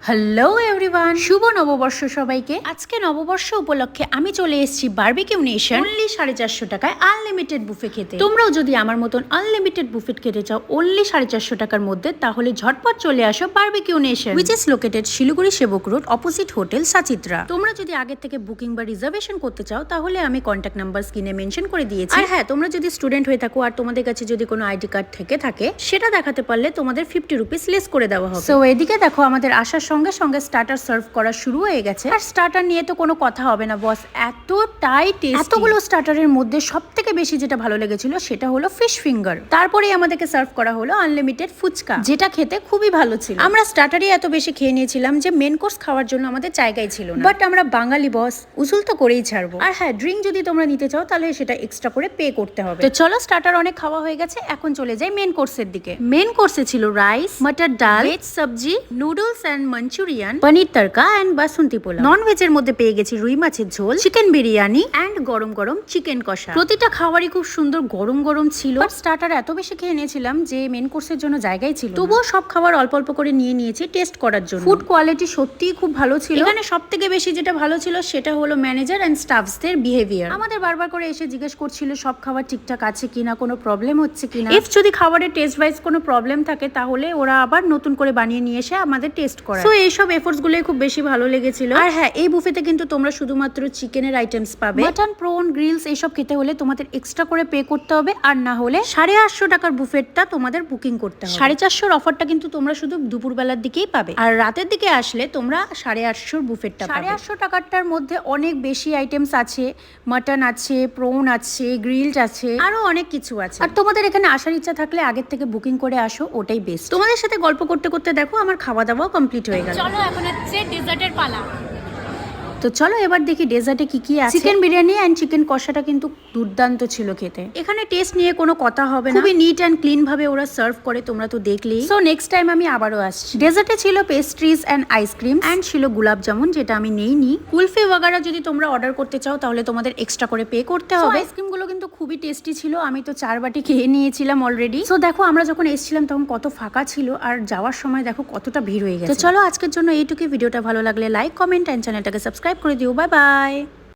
Hello everyone, শুভ নববর্ষ সবাইকে। আজকে নববর্ষ উপলক্ষে আমি চলে এসেছি বারবিকিউ নেশন অনলি 450 টাকায় আনলিমিটেড বুফে খেতে। তোমরাও যদি আমার মতন আনলিমিটেড বুফে খেতে চাও অনলি 450 টাকার মধ্যে, তাহলে ঝটপট চলে আসো barbecue nation, which is located Siliguri সেবক রোড, অপোজিট হোটেল সাচিত্রা। তোমরা যদি আগের থেকে বুকিং বা রিজার্ভেশন করতে চাও তাহলে আমি কন্ট্যাক্ট নাম্বার স্ক্রিনে মেনশন করে দিয়েছি। আর হ্যাঁ, তোমরা যদি স্টুডেন্ট হয়ে থাকো আর তোমাদের কাছে যদি কোনো আইডি কার্ড থেকে থাকে, সেটা দেখাতে পারলে তোমাদের 50 রুপিস লেস করে দেওয়া হবে। সো এদিকে দেখো, আমাদের আসার সঙ্গে সঙ্গে স্টার্টার সার্ভ করা শুরু হয়ে গেছে। আর স্টার্টার নিয়ে তো কোনো কথা হবে না বস, এতটাই টেস্টি। এতগুলো স্টার্টারের মধ্যে সবথেকে বেশি যেটা ভালো লেগেছিল সেটা হলো ফিশ ফিঙ্গার। তারপরে আমাদেরকে সার্ভ করা হলো আনলিমিটেড ফুচকা, যেটা খেতে খুবই ভালো ছিল। আমরা স্টার্টারই এত বেশি খেয়ে নিয়েছিলাম যে মেন কোর্স খাওয়ার জন্য আমাদের জায়গায় ছিল না। বাট আমরা বাঙালি বস, উসুল তো করেই ছাড়বো। আর হ্যাঁ, ড্রিঙ্ক যদি তোমরা নিতে চাও তাহলে সেটা এক্সট্রা করে পে করতে হবে। তো চলো, স্টার্টার অনেক খাওয়া হয়ে গেছে, এখন চলে যাই মেন কোর্সের দিকে। মেন কোর্সে ছিল রাইস, মটর ডাল, ভেজ সবজি, noodles and manchurian, paneer tadka and basanti pulao. Non ভেজের মধ্যে পেয়ে গেছি রুই মাছের ঝোল, চিকেন বিরিয়ানি এন্ড গরম গরম চিকেন কষা। প্রতিটা খাবারই খুব সুন্দর গরম গরম ছিল। স্টার্টার এত বেশি খেয়ে নিয়েছিলাম যে মেন কোর্সের জন্য জায়গায় ছিল, তবুও সব খাবার অল্প অল্প করে নিয়ে নিয়েছি টেস্ট করার জন্য। ফুড কোয়ালিটি সত্যিই খুব ভালো ছিল। এখানে সব থেকে বেশি যেটা ভালো ছিল সেটা হলো ম্যানেজার এন্ড স্টাফসদের বিহেভিয়ার। আমাদের বারবার করে এসে জিজ্ঞেস করছিল সব খাবার ঠিকঠাক আছে কিনা, কোনো প্রবলেম হচ্ছে কিনা। ইফ যদি খাবারের টেস্ট ওয়াইজ কোনো প্রবলেম থাকে তাহলে ওরা আবার নতুন করে বানিয়ে নিয়ে এসে আমাদের টেস্ট করে। সো এইসব এফোর্টস গুলো খুব বেশি ভালো লেগেছিল। আর হ্যাঁ, এই বুফেতে কিন্তু তোমরা শুধুমাত্র চিকেনের আইটেমস পাবে। মাটন, প্রন, গ্রিলস এইসব খেতে হলে তোমাদের এক্সট্রা করে পে করতে হবে, আর না হলে 850 টাকার বুফেটটা তোমাদের বুকিং করতে হবে। 450 অফারটা কিন্তু তোমরা শুধু দুপুরবেলার দিকেই পাবে, আর রাতের দিকে আসলে তোমরা 850 বুফেটটা পাবে। 850 টাকাটার মধ্যে অনেক বেশি আইটেমস আছে, মাটন আছে, প্রন আছে, গ্রিলড আছে, আরো অনেক কিছু আছে। আর তোমাদের এখানে আসার ইচ্ছা থাকলে আগের থেকে বুকিং করে আসো, ওটাই বেস্ট। তোমাদের সাথে গল্প করতে করতে দেখো আমার খাওয়া দাওয়াও কমপ্লিট হয়ে গেল। চলো এখন হচ্ছে ডেজার্টের পালা। তো চলো এবার দেখি ডেজার্টে কি কি আছে। চিকেন বিরিয়ানি এন্ড চিকেন কষাটা কিন্তু দুর্দান্ত ছিল খেতে। এখানে টেস্ট নিয়ে কোনো কথা হবে না, খুবই নিট এন্ড ক্লিন ভাবে ওরা সার্ভ করে, তোমরা তো দেখলেই। সো নেক্সট টাইম আমি আবারও আসছি। ডেজার্টে ছিল পেস্ট্রিজ এন্ড আইসক্রিম এন্ড ছিল গোলাপ জামুন, যেটা আমি নেইনি। কুলফি ওয়াগারা যদি তোমরা অর্ডার করতে চাও তাহলে তোমাদের এক্সট্রা করে পে করতে হবে। আইসক্রিম গুলো কিন্তু খুবই টেস্টি ছিল, আমি তো 4 বাটি খেয়ে নিয়েছিলাম অলরেডি। সো দেখো, আমরা যখন এসেছিলাম তখন কত ফাঁকা ছিল, আর যাওয়ার সময় দেখো কতটা ভিড় হয়ে গেছে। তো চলো, আজকের জন্য এইটুকুই। ভিডিওটা ভালো লাগলে লাইক, কমেন্ট এন্ড চ্যানেলটাকে সাবস্ক্রাইব করে দিও। Bye bye.